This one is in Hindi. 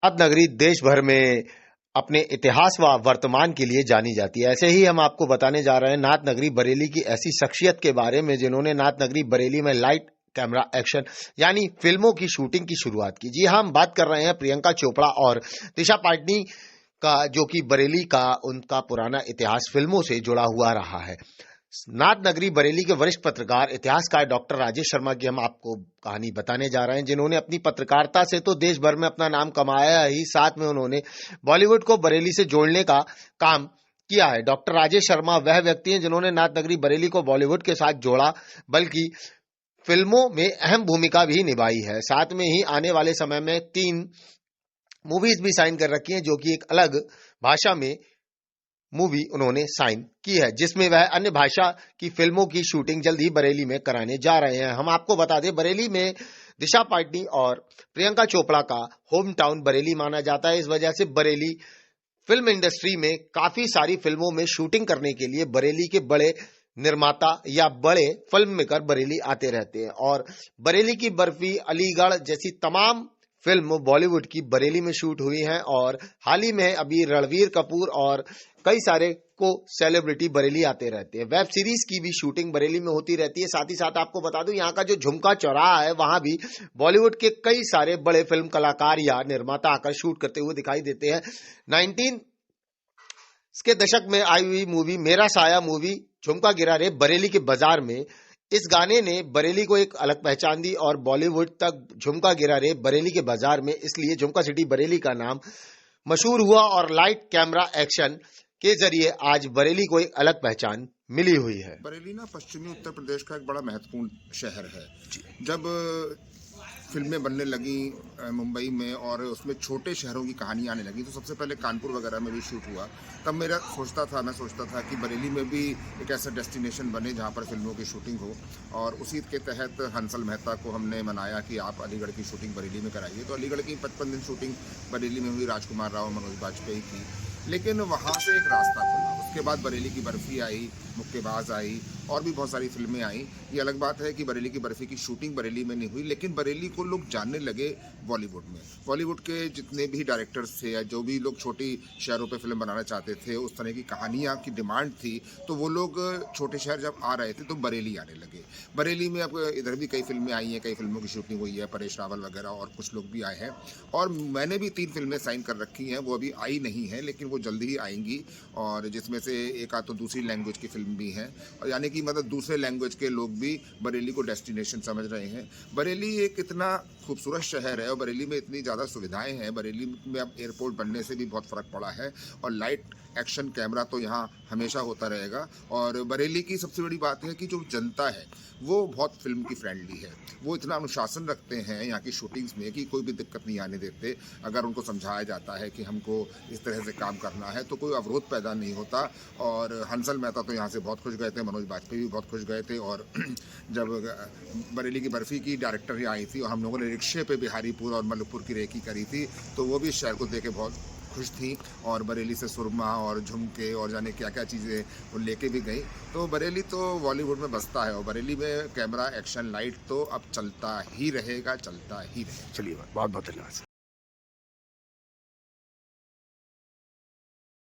नाथ नगरी देश भर में अपने इतिहास व वर्तमान के लिए जानी जाती है। ऐसे ही हम आपको बताने जा रहे हैं नाथ नगरी बरेली की ऐसी शख्सियत के बारे में जिन्होंने नाथ नगरी बरेली में लाइट कैमरा एक्शन यानी फिल्मों की शूटिंग की शुरुआत की। जी हाँ, हम बात कर रहे हैं प्रियंका चोपड़ा और दिशा पाटनी का, जो कि बरेली का उनका पुराना इतिहास फिल्मों से जुड़ा हुआ रहा है। नाथ नगरी बरेली के वरिष्ठ पत्रकार इतिहासकार डॉक्टर राजेश शर्मा की हम आपको कहानी बताने जा रहे हैं, जिन्होंने अपनी पत्रकारिता से तो देश भर में अपना नाम कमाया ही, साथ में उन्होंने बॉलीवुड को बरेली से जोड़ने का काम किया है। डॉक्टर राजेश शर्मा वह व्यक्ति हैं जिन्होंने नाथ नगरी बरेली को बॉलीवुड के साथ जोड़ा, बल्कि फिल्मों में अहम भूमिका भी निभाई है। साथ में ही आने वाले समय में 3 मूवीज भी साइन कर रखी हैं, जो कि एक अलग भाषा में मूवी उन्होंने साइन की है, जिसमें वह अन्य भाषा की फिल्मों की शूटिंग जल्द ही बरेली में कराने जा रहे हैं। हम आपको बता दें, बरेली में दिशा पाटनी और प्रियंका चोपड़ा का होम टाउन बरेली माना जाता है। इस वजह से बरेली फिल्म इंडस्ट्री में काफी सारी फिल्मों में शूटिंग करने के लिए बरेली के बड़े निर्माता या बड़े फिल्म मेकर बरेली आते रहते हैं। और बरेली की बर्फी, अलीगढ़ जैसी तमाम फिल्म बॉलीवुड की बरेली में शूट हुई हैं। और हाल ही में अभी रणवीर कपूर और कई सारे को सेलिब्रिटी बरेली आते रहते हैं। वेब सीरीज की भी शूटिंग बरेली में होती रहती है। साथ ही साथ आपको बता दूं, यहाँ का जो झुमका चौराहा है, वहां भी बॉलीवुड के कई सारे बड़े फिल्म कलाकार या निर्माता आकर शूट करते हुए दिखाई देते हैं। 19 के दशक में आई हुई मूवी मेरा साया मूवी झुमका गिरा रे बरेली के बाजार में, इस गाने ने बरेली को एक अलग पहचान दी और बॉलीवुड तक झुमका गिरा रे बरेली के बाजार में, इसलिए झुमका सिटी बरेली का नाम मशहूर हुआ और लाइट कैमरा एक्शन के जरिए आज बरेली को एक अलग पहचान मिली हुई है। बरेली ना पश्चिमी उत्तर प्रदेश का एक बड़ा महत्वपूर्ण शहर है। जब फिल्में बनने लगी मुंबई में और उसमें छोटे शहरों की कहानी आने लगी, तो सबसे पहले कानपुर वगैरह में भी शूट हुआ। तब मैं सोचता था कि बरेली में भी एक ऐसा डेस्टिनेशन बने जहाँ पर फिल्मों की शूटिंग हो। और उसी के तहत हंसल मेहता को हमने मनाया कि आप अलीगढ़ की शूटिंग बरेली में कराइए। तो अलीगढ़ की 55 दिन शूटिंग बरेली में हुई, राजकुमार राव, मनोज बाजपेयी की। लेकिन वहाँ से एक रास्ता खुला, उसके बाद बरेली की बर्फी आई, मुक्केबाज आई और भी बहुत सारी फिल्में आई। ये अलग बात है कि बरेली की बर्फी की शूटिंग बरेली में नहीं हुई, लेकिन बरेली को लोग जानने लगे बॉलीवुड में। बॉलीवुड के जितने भी डायरेक्टर्स थे या जो भी लोग छोटी शहरों पे फिल्म बनाना चाहते थे, उस तरह की कहानियाँ की डिमांड थी, तो वो लोग छोटे शहर जब आ रहे थे तो बरेली आने लगे। बरेली में अब इधर भी कई फिल्में आई हैं, कई फिल्मों की शूटिंग हुई है, परेश रावल वगैरह और कुछ लोग भी आए हैं। और मैंने भी 3 फिल्में साइन कर रखी हैं, वो अभी आई नहीं है लेकिन वो जल्दी ही आएंगी। और जिसमें से एक आध तो दूसरी लैंग्वेज की फिल्म भी है, और यानी कि मतलब दूसरे लैंग्वेज के लोग भी बरेली को डेस्टिनेशन समझ रहे हैं। बरेली एक इतना खूबसूरत शहर है और बरेली में इतनी ज़्यादा सुविधाएं हैं। बरेली में अब एयरपोर्ट बनने से भी बहुत फ़र्क पड़ा है और लाइट एक्शन कैमरा तो यहाँ हमेशा होता रहेगा। और बरेली की सबसे बड़ी बात है कि जो जनता है वो बहुत फिल्म की फ्रेंडली है। वो इतना अनुशासन रखते हैं यहाँ की शूटिंग्स में कि कोई भी दिक्कत नहीं आने देते। अगर उनको समझाया जाता है कि हमको इस तरह से काम करना है तो कोई अवरोध पैदा नहीं होता। और हंसल मेहता तो यहाँ से बहुत खुश गए थे, मनोज बाजपेयी भी बहुत खुश गए थे। और जब बरेली की बर्फी की डायरेक्टर आई थी और हम लोगों ने रिक्शे पे बिहारीपुर और मलकपुर की रेकी करी थी, तो वो भी इस शहर को देख के बहुत खुश थी। और बरेली से सुरमा और झुमके और जाने क्या क्या चीज़ें वो लेके भी गई। तो बरेली तो बॉलीवुड में बसता है और बरेली में कैमरा एक्शन लाइट तो अब चलता ही रहेगा, चलता ही रहेगा। चलिए, बहुत बहुत धन्यवाद।